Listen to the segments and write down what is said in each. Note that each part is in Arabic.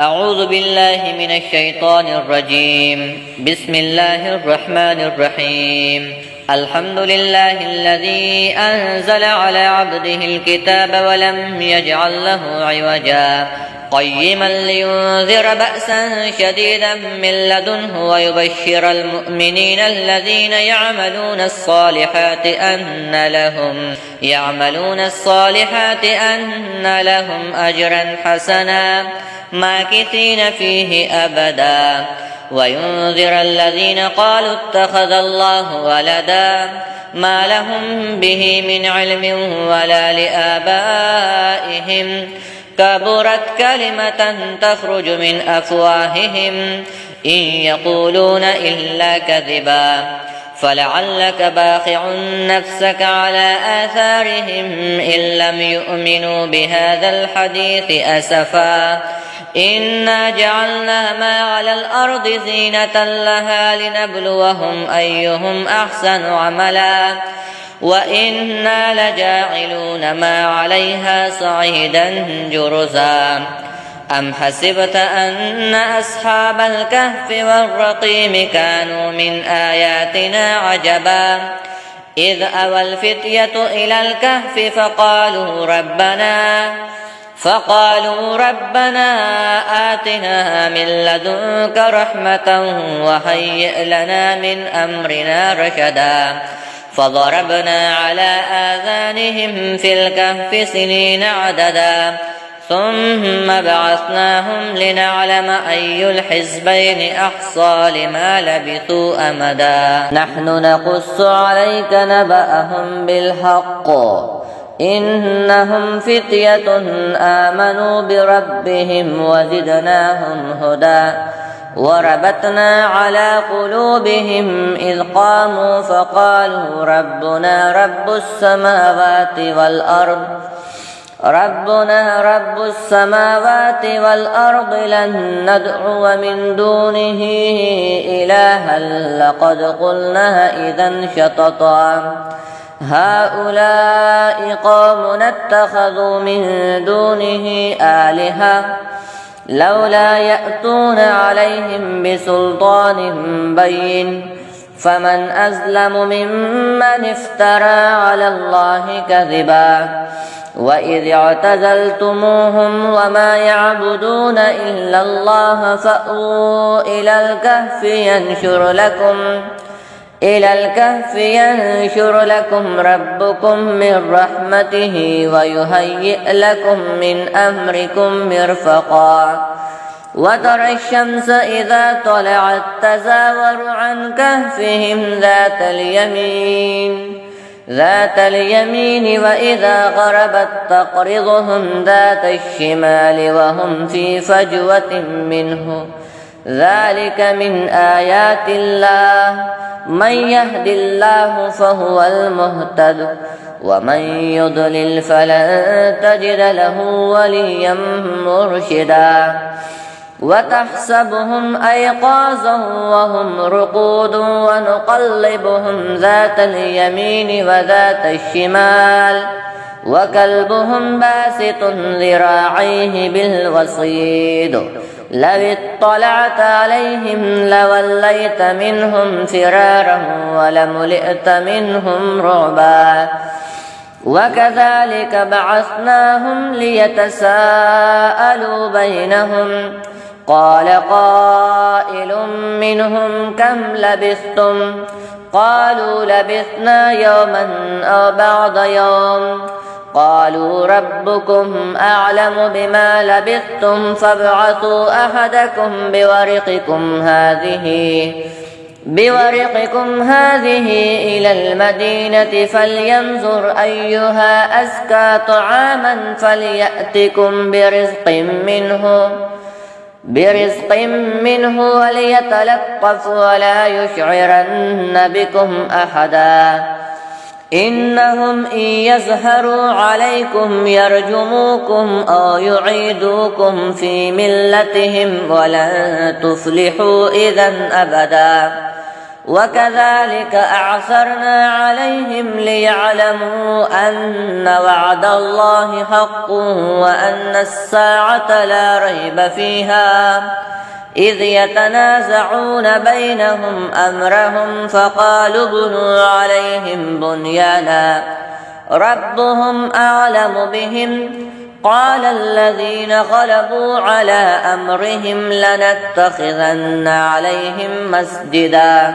أعوذ بالله من الشيطان الرجيم. بسم الله الرحمن الرحيم. الحمد لله الذي أنزل على عبده الكتاب ولم يجعل له عوجا قيما لينذر بأسا شديدا من لدنه ويبشر المؤمنين الذين يعملون الصالحات أن لهم أجرا حسنا ماكثين فيه أبدا وينذر الذين قالوا اتخذ الله ولدا ما لهم به من علم ولا لآبائهم كبرت كلمة تخرج من أفواههم إن يقولون إلا كذبا فلعلك باخع نفسك على آثارهم إن لم يؤمنوا بهذا الحديث أسفا إنا جعلنا ما على الأرض زينة لها لنبلوهم أيهم أحسن عملا وإنا لجاعلون ما عليها صعيدا جرزا أم حسبت أن أصحاب الكهف والرقيم كانوا من آياتنا عجبا إذ أوى الفتية إلى الكهف فقالوا ربنا آتنا من لدنك رحمة وهيئ لنا من أمرنا رشدا فضربنا على آذانهم في الكهف سنين عددا ثم بعثناهم لنعلم أي الحزبين أحصى لما لبثوا أمدا نحن نقص عليك نبأهم بالحق إنهم فتية آمنوا بربهم وزدناهم هدى وربطنا على قلوبهم إذ قاموا فقالوا ربنا رب السماوات والأرض لن ندعو من دونه إلها لقد قلنا إذا شططا هؤلاء قوم اتخذوا من دونه آلهة لولا يأتون عليهم بسلطان بين فمن أظلم ممن افترى على الله كذبا وإذ اعتزلتموهم وما يعبدون إلا الله فأووا إلى الكهف ينشر لكم ربكم من رحمته ويهيئ لكم من أمركم مرفقا وترى الشمس إذا طلعت تزاور عن كهفهم ذات اليمين وإذا غربت تقرضهم ذات الشمال وهم في فجوة منه ذلك من آيات الله من يهد الله فهو المهتد ومن يضلل فلن تجد له وليا مرشدا وتحسبهم أيقاظا وهم رقود ونقلبهم ذات اليمين وذات الشمال وكلبهم باسط ذراعيه بالوصيد لو اطلعت عليهم لوليت منهم فرارا ولملئت منهم رعبا وكذلك بعثناهم ليتساءلوا بينهم قال قائل منهم كم لبثتم قالوا لبثنا يوما أو بعض يوم قالوا ربكم أعلم بما لبثتم فابعثوا أحدكم بورقكم هذه إلى المدينة فلينظر أيها أزكى طعاما فليأتكم برزق منه وليتلطف ولا يشعرن بكم أحدا إنهم إن يظهروا عليكم يرجموكم أو يعيدوكم في ملتهم ولن تفلحوا إذا أبدا وكذلك أعثرنا عليهم ليعلموا أن وعد الله حق وأن الساعة لا ريب فيها إذ يتنازعون بينهم أمرهم فقالوا ابنوا عليهم بنيانا ربهم أعلم بهم قال الذين غلبوا على أمرهم لنتخذن عليهم مسجدا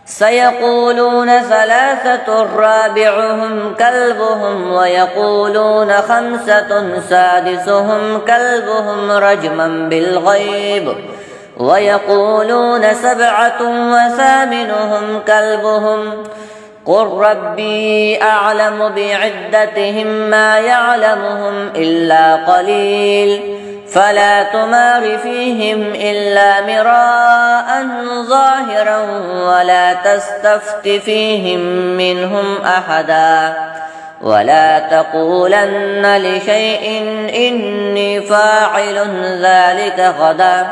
سيقولون ثلاثة رابعهم كلبهم ويقولون خمسة سادسهم كلبهم رجما بالغيب ويقولون سبعة وثامنهم كلبهم قل ربي أعلم بعدتهم ما يعلمهم إلا قليل فلا تمار فيهم إلا مراء ظاهرا ولا تستفت فيهم منهم أحدا ولا تقولن لشيء إني فاعل ذلك غدا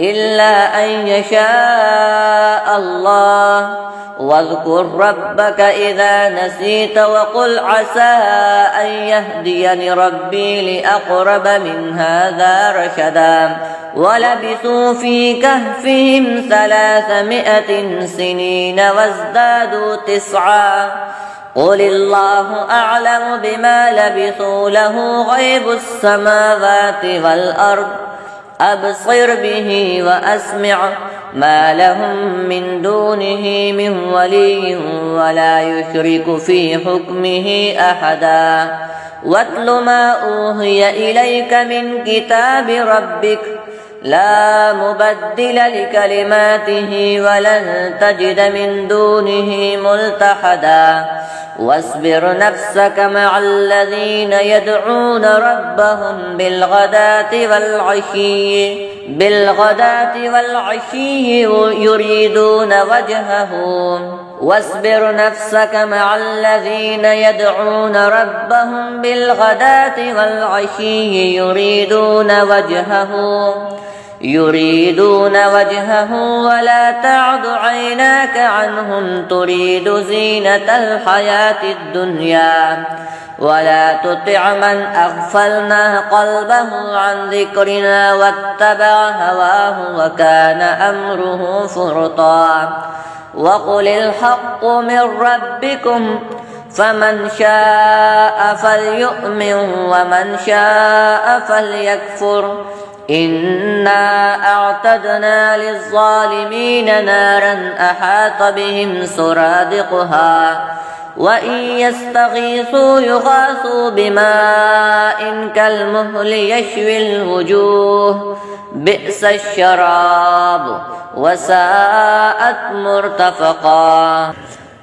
إلا أن يشاء الله واذكر ربك إذا نسيت وقل عسى أن يهديني ربي لأقرب من هذا رشدا ولبثوا في كهفهم 300 سنين وازدادوا 9 قل الله أعلم بما لبثوا له غيب السماوات والأرض أبصر به وأسمع ما لهم من دونه من ولي ولا يشرك في حكمه أحدا واتل ما أوحي إليك من كتاب ربك لا مبدل لكلماته ولن تجد من دونه ملتحدا واصبر نفسك مع الذين يدعون ربهم بالغداة والعشي يريدون وجهه واصبر نفسك مع الذين يدعون ربهم بالغداة والعشي يريدون وجهه ولا تعد عيناك عنهم تريد زينة الحياة الدنيا ولا تطع من أغفلنا قلبه عن ذكرنا واتبع هواه وكان أمره فرطا وقل الحق من ربكم فمن شاء فليؤمن ومن شاء فليكفر إنا أعتدنا للظالمين نارا أحاط بهم سرادقها وإن يستغيثوا يغاثوا بماء كالمهل يشوي الوجوه بئس الشراب وساءت مرتفقا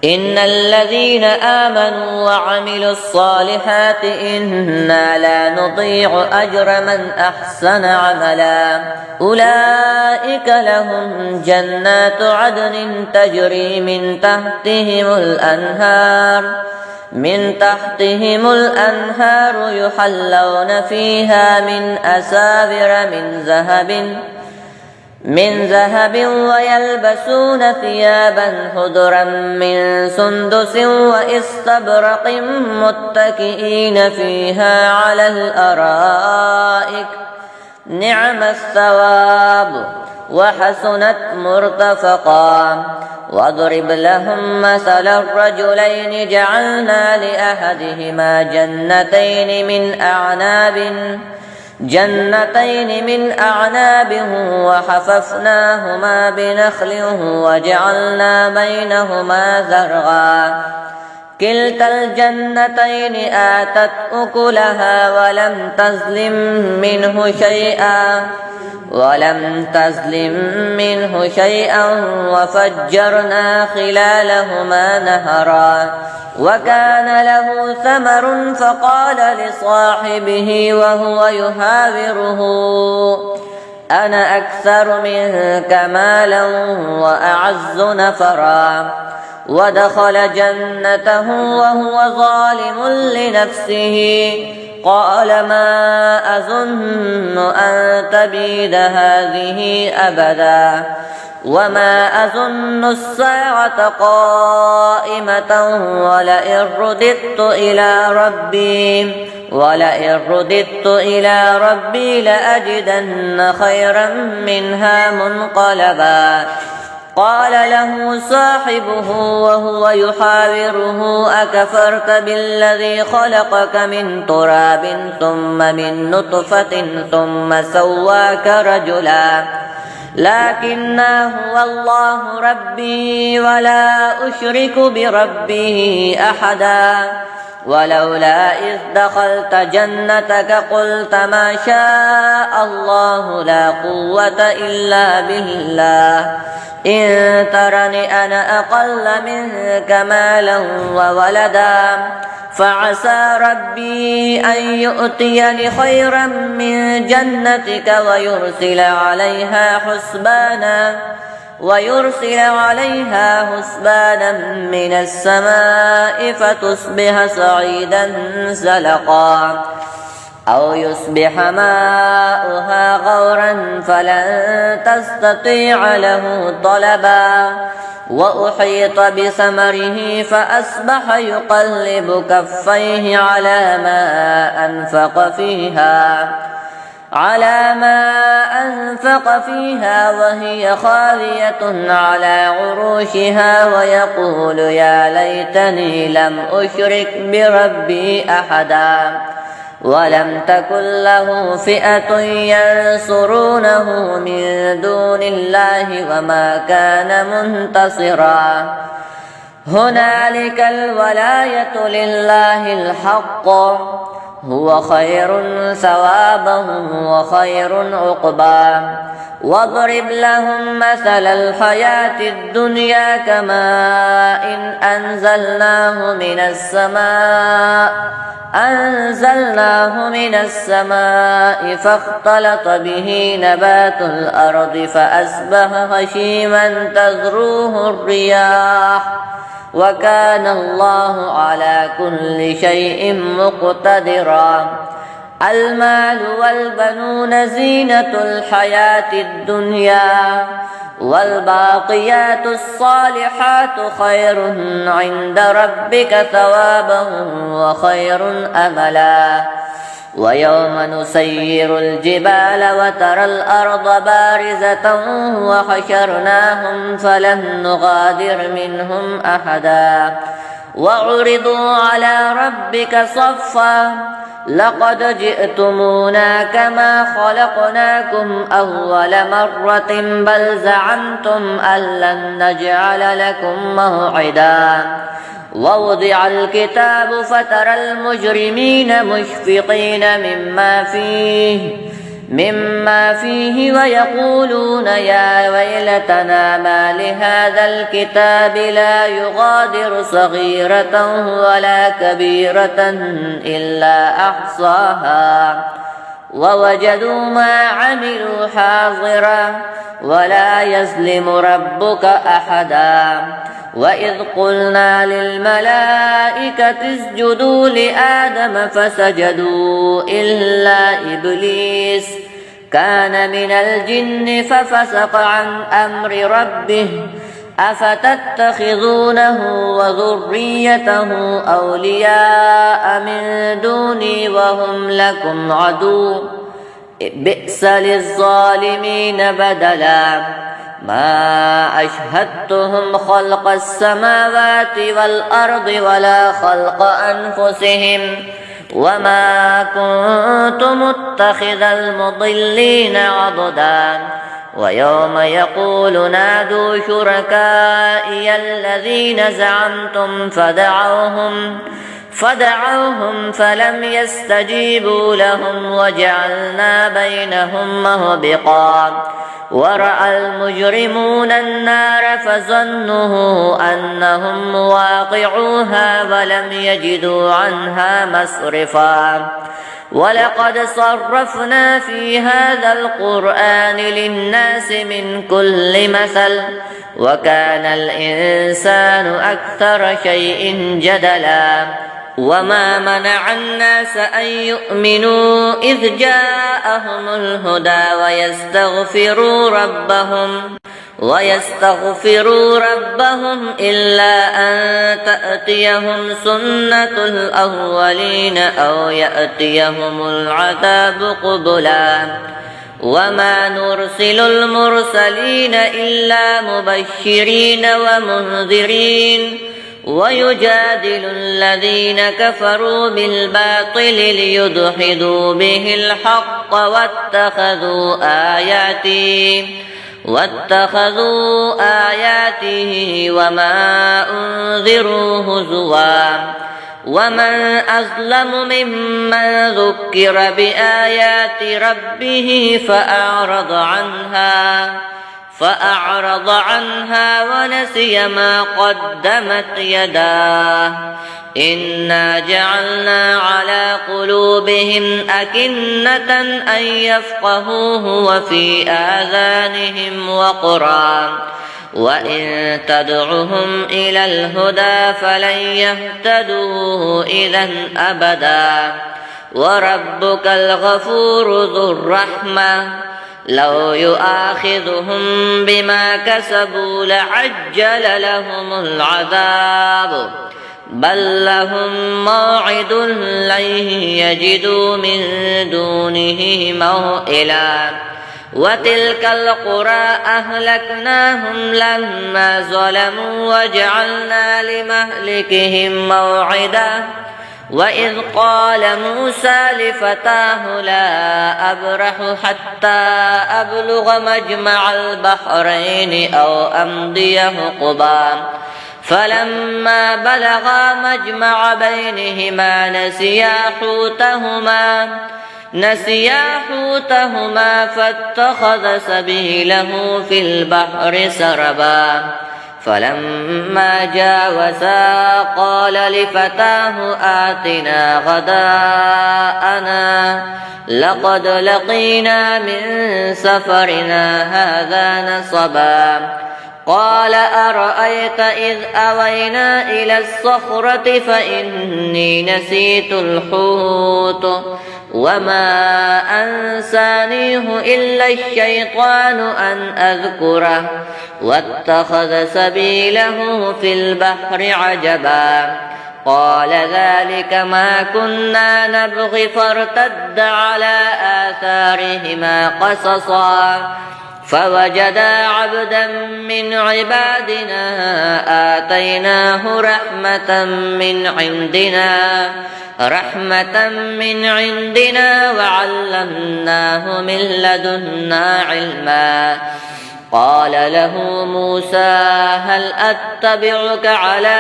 إن الذين آمنوا وعملوا الصالحات إنا لا نضيع أجر من أحسن عملا أولئك لهم جنات عدن تجري من تحتهم الأنهار يحلون فيها من أساور من ذهب ويلبسون ثيابا خضرا من سندس واستبرق متكئين فيها على الأرائك نعم الثواب وحسنت مرتفقا واضرب لهم مثل الرجلين جعلنا لأحدهما جنتين من أعناب وحففناهما بنخل وجعلنا بينهما زرعا كلتا الجنتين آتت أكلها ولم تظلم منه شيئا وفجرنا خلالهما نهرا وكان له ثمر فقال لصاحبه وهو يحاوره أنا أكثر منك مالا وأعز نفرا ودخل جنته وهو ظالم لنفسه قال ما أظن أن تبيد هذه أبدا وما أظن الساعة قائمة ولئن رددت إلى ربي لأجدن خيرا منها منقلبا. قال له صاحبه وهو يحاوره أكفرت بالذي خلقك من تراب ثم من نطفة ثم سواك رجلا لكنه هو الله ربي ولا أشرك بربه أحدا. ولولا إذ دخلت جنتك قلت ما شاء الله لا قوة إلا بالله إن ترني أنا أقل منك مالا وولدا فعسى ربي أن يؤتيني خيرا من جنتك ويرسل عليها حسبانا من السماء فتصبح صعيدا زلقا أو يصبح ماؤها غورا فلن تستطيع له طلبا. وأحيط بثمره فأصبح يقلب كفيه على ما أنفق فيها وهي خاوية على عروشها ويقول يا ليتني لم أشرك بربي أحدا ولم تكن له فئة ينصرونه من دون الله وما كان منتصرا. هنالك الولاية لله الحق هو خير ثوابا وخير عقبا. واضرب لهم مثل الحياة الدنيا كماء أنزلناه من السماء فاختلط به نبات الأرض فأصبح هشيما تذروه الرياح وكان الله على كل شيء مقتدرا. المال والبنون زينة الحياة الدنيا والباقيات الصالحات خير عند ربك ثوابا وخير أملا. ويوم نسير الجبال وترى الأرض بارزة وحشرناهم فلم نغادر منهم أحدا وعرضوا على ربك صفا لقد جئتمونا كما خلقناكم أول مرة بل زعمتم أن لن نجعل لكم موعدا. ووضع الكتاب فترى المجرمين مشفقين مما فيه ويقولون يا ويلتنا ما لهذا الكتاب لا يغادر صغيرة ولا كبيرة إلا أحصاها ووجدوا ما عملوا حاضرا ولا يظلم ربك أحدا. وإذ قلنا للملائكة اسجدوا لآدم فسجدوا إلا إبليس كان من الجن ففسق عن أمر ربه أفتتخذونه وذريته أولياء من دوني وهم لكم عدو بئس للظالمين بدلا. ما أشهدتهم خلق السماوات والأرض ولا خلق أنفسهم وما كنت متخذ المضلين عضدا. ويوم يقول نادوا شركائي الذين زعمتم فدعوهم فلم يستجيبوا لهم وجعلنا بينهم موبقا. ورأى المجرمون النار فظنوا أنهم مواقعوها ولم يجدوا عنها مصرفا. ولقد صرفنا في هذا القرآن للناس من كل مثل وكان الإنسان أكثر شيء جدلا. وما منع الناس أن يؤمنوا إذ جاءهم الهدى ويستغفروا ربهم إلا أن تأتيهم سنة الأولين أو يأتيهم العذاب قبلا وما نرسل المرسلين إلا مبشرين ومنذرين ويجادل الذين كفروا بالباطل ليدحضوا به الحق واتخذوا آياته وما أنذروا هزوا ومن أظلم ممن ذكر بآيات ربه فأعرض عنها ونسي ما قدمت يداه إنا جعلنا على قلوبهم أكنة أن يفقهوه وفي آذانهم وقرا وإن تدعهم إلى الهدى فلن يهتدوا إذا أبدا وربك الغفور ذو الرحمة لو يؤاخذهم بما كسبوا لعجل لهم العذاب بل لهم موعد لن يجدوا من دونه موئلا وتلك القرى أهلكناهم لما ظلموا وجعلنا لمهلكهم موعدا وإذ قال موسى لفتاه لا أبرح حتى أبلغ مجمع البحرين أو أمضي حقبا فلما بلغا مجمع بينهما نسيا حوتهما فاتخذ سبيله في البحر سربا فلما جاوزا قال لفتاه آتنا غداءنا لقد لقينا من سفرنا هذا نصبا قال أرأيت إذ أوينا إلى الصخرة فإني نسيت الحوت وما أنسانيه إلا الشيطان أن أذكره واتخذ سبيله في البحر عجبا قال ذلك ما كنا نبغي فارتد على آثارهما قصصا فوجدا عبدا من عبادنا آتيناه رحمة من عندنا وعلمناه من لدنا علما قال له موسى هل أتبعك على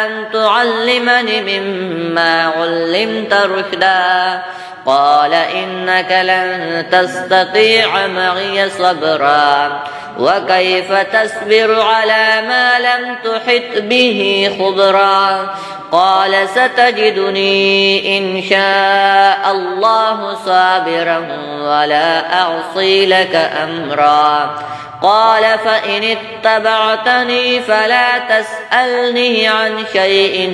أن تعلمني مما علمت رشدا قال إنك لن تستطيع معي صبرا وكيف تصبر على ما لم تحط به خبرا قال ستجدني إن شاء الله صابرا ولا أعصي لك أمرا قال فإن اتبعتني فلا تسألني عن شيء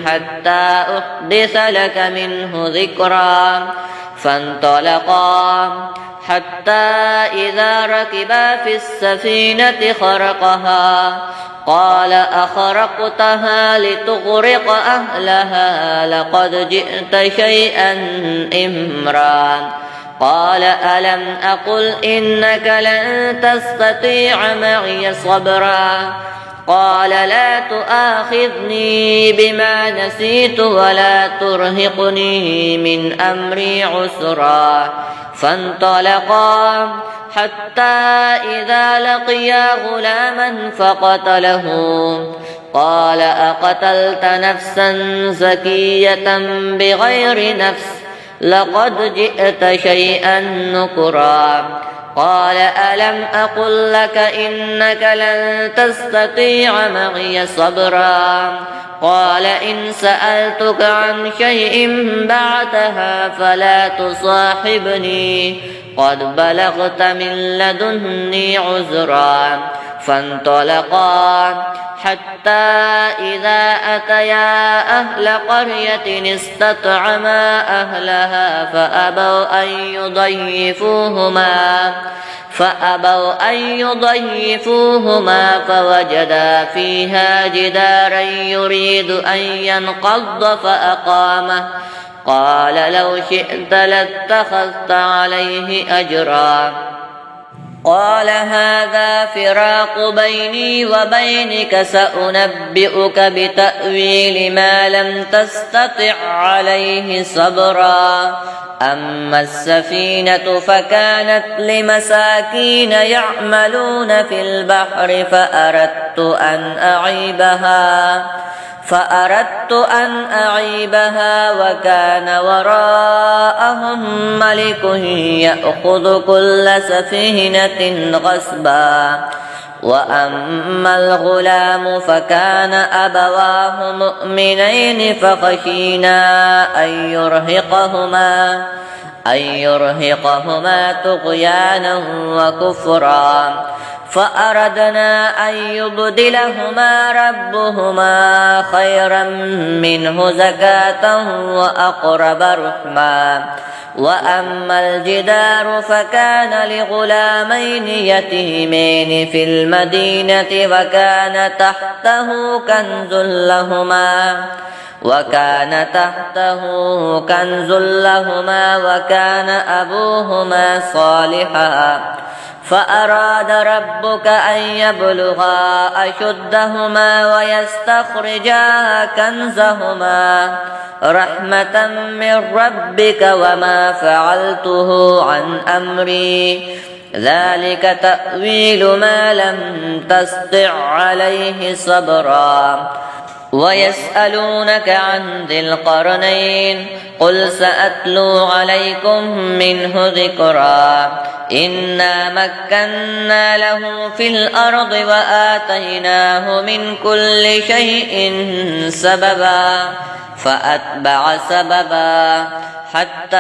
حتى أحدث لك منه ذكرا فانطلقا حتى إذا ركبا في السفينة خرقها قال أخرقتها لتغرق أهلها لقد جئت شيئا إمرا قال ألم أقل إنك لن تستطيع معي صبرا قال لا تؤاخذني بما نسيت ولا ترهقني من أمري عسرا فانطلقا حتى إذا لقيا غلاما فقتله قال أقتلت نفسا زكية بغير نفس لقد جئت شيئا نكرا قال ألم أقل لك إنك لن تستطيع معي صبرا قال إن سألتك عن شيء بعدها فلا تصاحبني قد بلغت من لدني عذرا فانطلقا حتى إذا أتيا أهل قرية استطعما أهلها فأبوا أن يضيفوهما فوجدا فيها جدارا يريد أن ينقض فأقامه قال لو شئت لاتخذت عليه أجرا قال هذا فراق بيني وبينك سأنبئك بتأويل ما لم تستطع عليه صبرا أما السفينة فكانت لمساكين يعملون في البحر فأردت أن أعيبها وكان وراءهم ملك يأخذ كل سفينة غصبا وأما الغلام فكان أبواه مؤمنين فخشينا أن يرهقهما طغيانا وكفرا فأردنا أن يبدلهما ربهما خيرا منه زكاة وأقرب رحما وأما الجدار فكان لغلامين يتيمين في المدينة وكان تحته كنز لهما وكان أبوهما صالحا فأراد ربك أن يبلغا أشدهما ويستخرجا كنزهما رحمة من ربك وما فعلته عن أمري ذلك تأويل ما لم تسطع عليه صبرا ويسألونك عن ذي القرنين قل سأتلو عليكم منه ذكرا إنا مكنا له في الأرض وآتيناه من كل شيء سببا فأتبع سببا حتى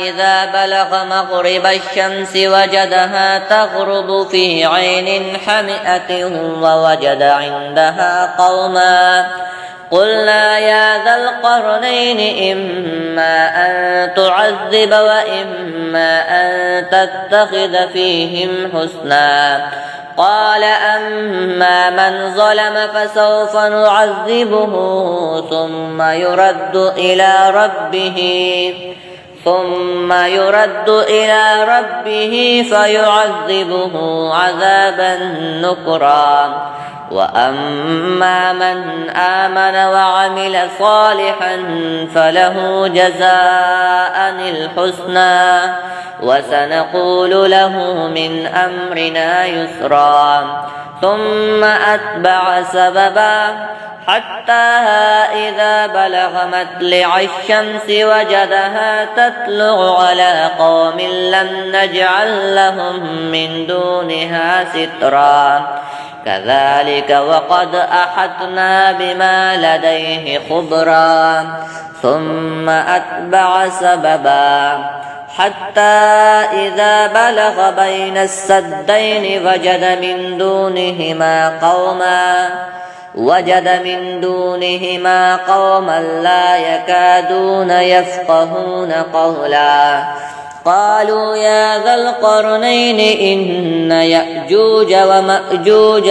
إذا بلغ مغرب الشمس وجدها تغرب في عين حمئة ووجد عندها قوما قلنا يا ذا القرنين إما أن تعذب وإما أن تتخذ فيهم حسنا قال أما من ظلم فسوف نعذبه ثم يرد إلى ربه فيعذبه عذابا نكرا وأما من آمن وعمل صالحا فله جزاء الحسنى وسنقول له من أمرنا يسرا ثم أتبع سببا حتى إذا بلغ مطلع الشمس وجدها تطلع على قوم لم نجعل لهم من دونها سترا كذلك وقد أحطنا بما لديه خبرا ثم أتبع سببا حتى إذا بلغ بين السدين وجد من دونهما قوما لا يكادون يفقهون قولا قالوا يا ذا القرنين إن يأجوج ومأجوج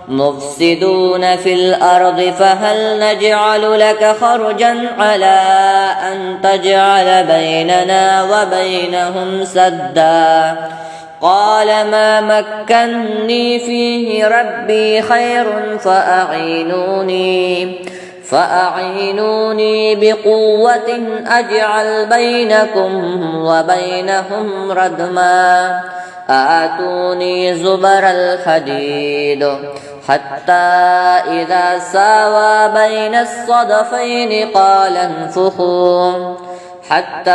مفسدون في الأرض فهل نجعل لك خرجا على أن تجعل بيننا وبينهم سدا قال ما مكني فيه ربي خير فأعينوني بقوة أجعل بينكم وبينهم ردما آتوني زبر الحديد حتى إذا ساوى بين الصدفين قال انفخوا حتى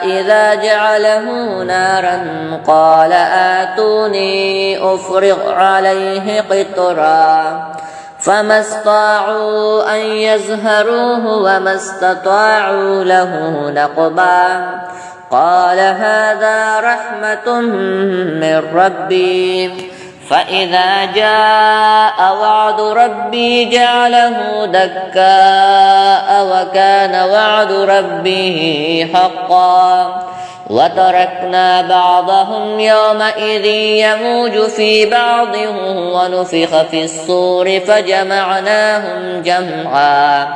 إذا جعله نارا قال آتوني أفرغ عليه قطرا فما استطاعوا أن يزهروه وما استطاعوا له نقبا قال هذا رحمة من ربي فإذا جاء وعد ربي جعله دكاء وكان وعد ربه حقا وتركنا بعضهم يومئذ يموج في بعض ونفخ في الصور فجمعناهم جمعا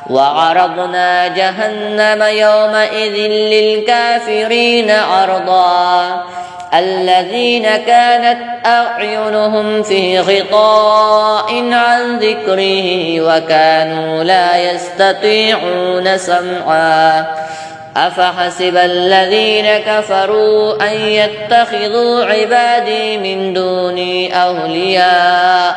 وعرضنا جهنم يومئذ للكافرين عرضا الذين كانت أعينهم في غطاء عن ذكره وكانوا لا يستطيعون سمعا أفحسب الذين كفروا أن يتخذوا عبادي من دوني أولياء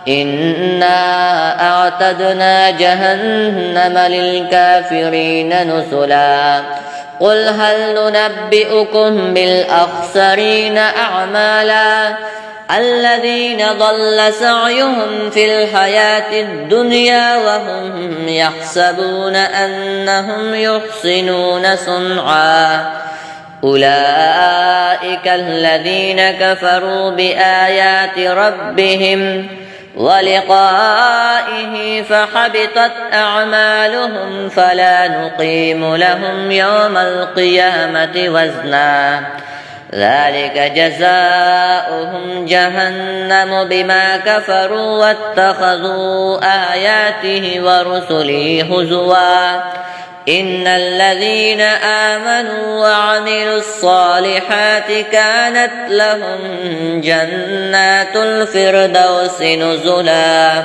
إنا أعتدنا جهنم للكافرين نزلا قل هل ننبئكم بالأخسرين أعمالا الذين ضل سعيهم في الحياة الدنيا وهم يحسبون أنهم يحسنون صنعا أولئك الذين كفروا بآيات ربهم ولقائه فحبطت أعمالهم فلا نقيم لهم يوم القيامة وزنا ذلك جزاؤهم جهنم بما كفروا واتخذوا آياته ورسله هزوا إن الذين آمنوا وعملوا الصالحات كانت لهم جنات الفردوس نزلا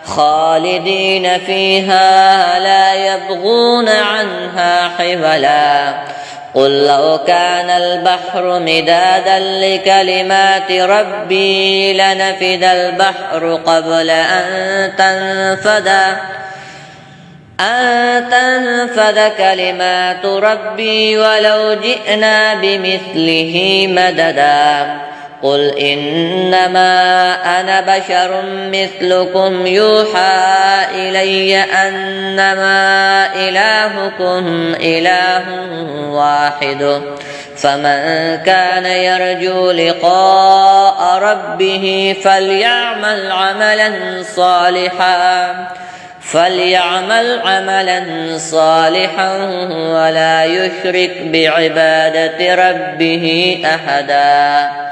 خالدين فيها لا يبغون عنها حولا قل لو كان البحر مدادا لكلمات ربي لنفد البحر قبل أن تنفد كلمات ربي ولو جئنا بمثله مددا قل إنما أنا بشر مثلكم يوحى إلي أنما إلهكم إله واحد فمن كان يرجو لقاء ربه فليعمل عملا صالحا ولا يشرك بعبادة ربه أحدا.